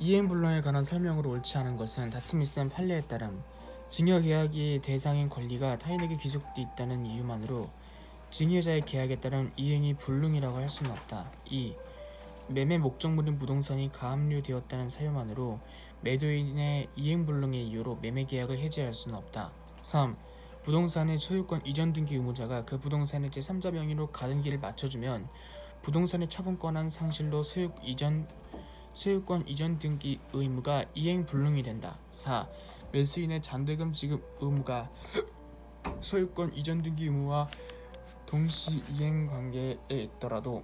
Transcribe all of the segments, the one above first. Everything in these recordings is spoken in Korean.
이행불능에 관한 설명으로 옳지 않은 것은 다툼이 센 판례에 따름 증여계약의 대상인 권리가 타인에게 귀속돼 있다는 이유만으로 증여자의 계약에 따른 이행이 불능이라고 할 수는 없다. 2. 매매 목적물인 부동산이 가압류되었다는 사유만으로 매도인의 이행불능의 이유로 매매계약을 해지할 수는 없다. 3. 부동산의 소유권 이전 등기 의무자가 그 부동산의 제3자 명의로 가등기를 맞춰주면 부동산의 처분권한 상실로 소유권 이전 등기 의무가 이행불능이 된다. 4. 매수인의 잔대금 지급 의무가 소유권 이전 등기 의무와 동시 이행 관계에 있더라도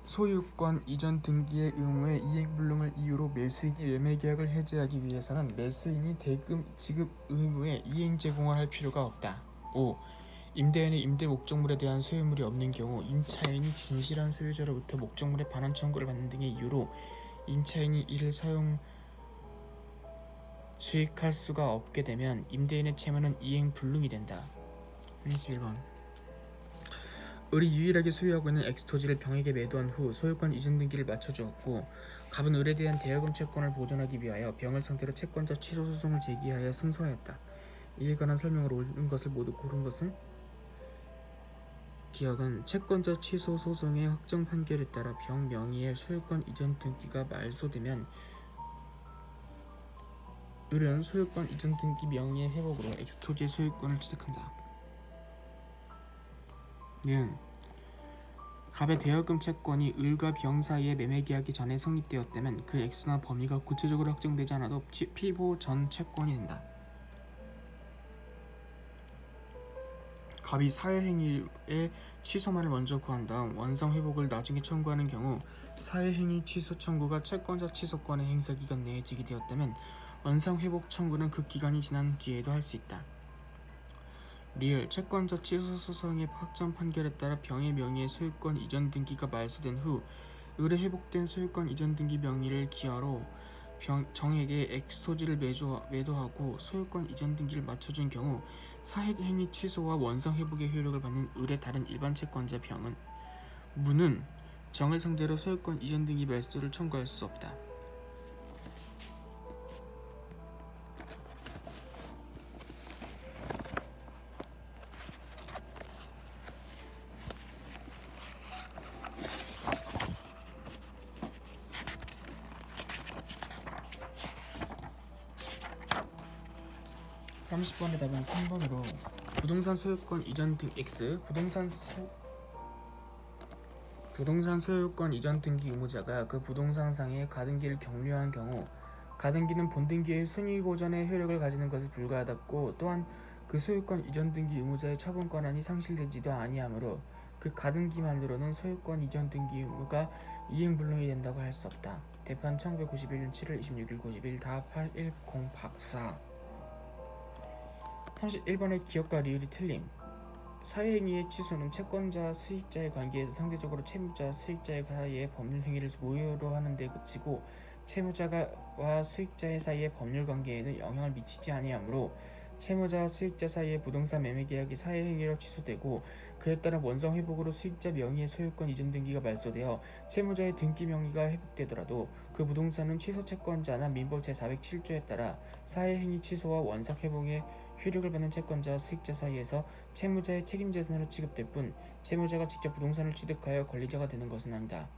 소유권 이전 등기의 의무의 이행불능을 이유로 매수인이 매매계약을 해지하기 위해서는 매수인이 대금 지급 의무의 이행 제공을 할 필요가 없다. 5. 임대인의 임대 목적물에 대한 소유물이 없는 경우 임차인이 진실한 소유자로부터 목적물의 반환 청구를 받는 등의 이유로 임차인이 이를 수익할 수가 없게 되면 임대인의 채무는 이행불능이 된다. 21번 을이 유일하게 소유하고 있는 X토지를 병에게 매도한 후 소유권 이전 등기를 맞춰주었고 갑은 을에 대한 대여금 채권을 보존하기 위하여 병을 상대로 채권자 취소 소송을 제기하여 승소하였다. 이에 관한 설명을 옳은 것을 모두 고른 것은 기억은 채권자 취소 소송의 확정 판결에 따라 병 명의의 소유권 이전 등기가 말소되면 을은 소유권 이전 등기 명의의 회복으로 X토지의 소유권을 취득한다. 는 갑의 대여금 채권이 을과 병 사이의 매매계약이 전에 성립되었다면 그 액수나 범위가 구체적으로 확정되지 않아도 피보 전 채권이 된다. 갑이 사회행위의 취소만을 먼저 구한 다음 원상회복을 나중에 청구하는 경우 사회행위 취소 청구가 채권자 취소권의 행사기간 내에 제기되었다면 원상회복 청구는 그 기간이 지난 뒤에도 할 수 있다. 리을 채권자 취소 소송의 확정 판결에 따라 병의 명의의 소유권 이전 등기가 말소된 후 을의 회복된 소유권 이전 등기 명의를 기하로 정에게 X토지를 매도하고 소유권 이전 등기를 맞춰준 경우 사회행위 취소와 원상 회복의 효력을 받는 을의 다른 일반 채권자 병은 무는 정을 상대로 소유권 이전 등기 말소를 청구할 수 없다. 30번의 답은 3번으로 부동산 소유권 이전 등 X 부동산 소유권 이전 등기 의무자가 그 부동산상의 가등기를 격려한 경우 가등기는 본등기의 순위 보전의 효력을 가지는 것에 불과하다고 또한 그 소유권 이전 등기 의무자의 처분 권한이 상실되지도 아니하므로 그 가등기만으로는 소유권 이전 등기 의무가 이행불능이 된다고 할 수 없다. 대판 1991년 7월 26일 91 답 8104 31번의 기억과 리을이 틀림. 사회행위의 취소는 채권자 수익자의 관계에서 상대적으로 채무자 수익자의 사이의 법률 행위를 무효로 하는 데 그치고 채무자와 수익자의 사이의 법률 관계에는 영향을 미치지 아니하므로 채무자와 수익자 사이의 부동산 매매 계약이 사회행위로 취소되고 그에 따른 원상 회복으로 수익자 명의의 소유권 이전 등기가 말소되어 채무자의 등기 명의가 회복되더라도 그 부동산은 취소 채권자나 민법 제407조에 따라 사회행위 취소와 원상 회복의 효력을 받는 채권자와 수익자 사이에서 채무자의 책임재산으로 취급될 뿐 채무자가 직접 부동산을 취득하여 권리자가 되는 것은 아니다.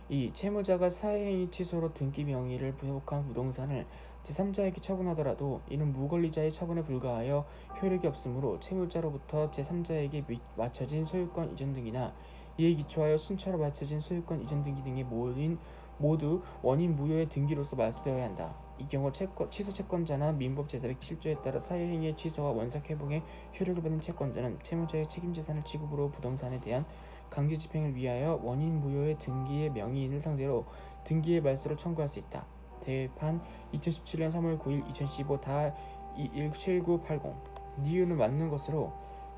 2. 채무자가 사회행위 취소로 등기 명의를 회복한 부동산을 제3자에게 처분하더라도 이는 무권리자의 처분에 불과하여 효력이 없으므로 채무자로부터 제3자에게 맞춰진 소유권 이전 등기나 이에 기초하여 순차로 맞춰진 소유권 이전 등기 등의 모두 원인 무효의 등기로서 말소되어야 한다. 이 경우 취소 채권자나 민법 제407조에 따라 사회행위의 취소와 원상회복의 효력을 받는 채권자는 채무자의 책임재산을 취급으로 부동산에 대한 강제 집행을 위하여 원인 무효의 등기의 명의인을 상대로 등기의 말소를 청구할 수 있다. 대판 2017년 3월 9일 2015 다 217980 니은은 맞는 것으로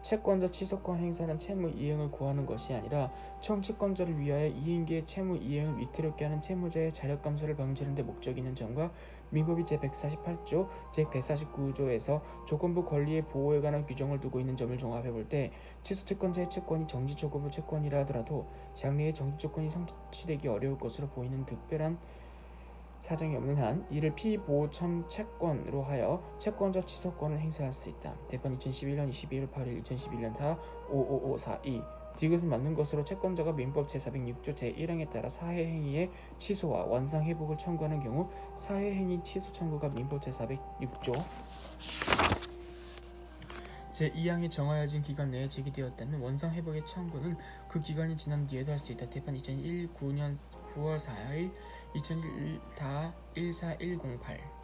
채권자 취소권 행사는 채무 이행을 구하는 것이 아니라 청취권자를 위하여 이행기의 채무 이행을 위태롭게 하는 채무자의 자력 감소를 방지하는 데 목적이 있는 점과 민법이 제148조, 제149조에서 조건부 권리의 보호에 관한 규정을 두고 있는 점을 종합해 볼 때 취소 채권자의 채권이 정지조건부 채권이라 하더라도 장래에 정지조건이 성취되기 어려울 것으로 보이는 특별한 사정이 없는 한 이를 피보첨 채권으로 하여 채권자 취소권을 행사할 수 있다. 대판 2011년 22일 8일 2011년 타 55542 디귿은 맞는 것으로 채권자가 민법 제406조 제1항에 따라 사회행위의 취소와 원상회복을 청구하는 경우 사회행위 취소 청구가 민법 제406조 제2항에 정하여진 기간 내에 제기되었다면 원상회복의 청구는 그 기간이 지난 뒤에도 할 수 있다. 대판 2019년 9월 4일 2001 다 14108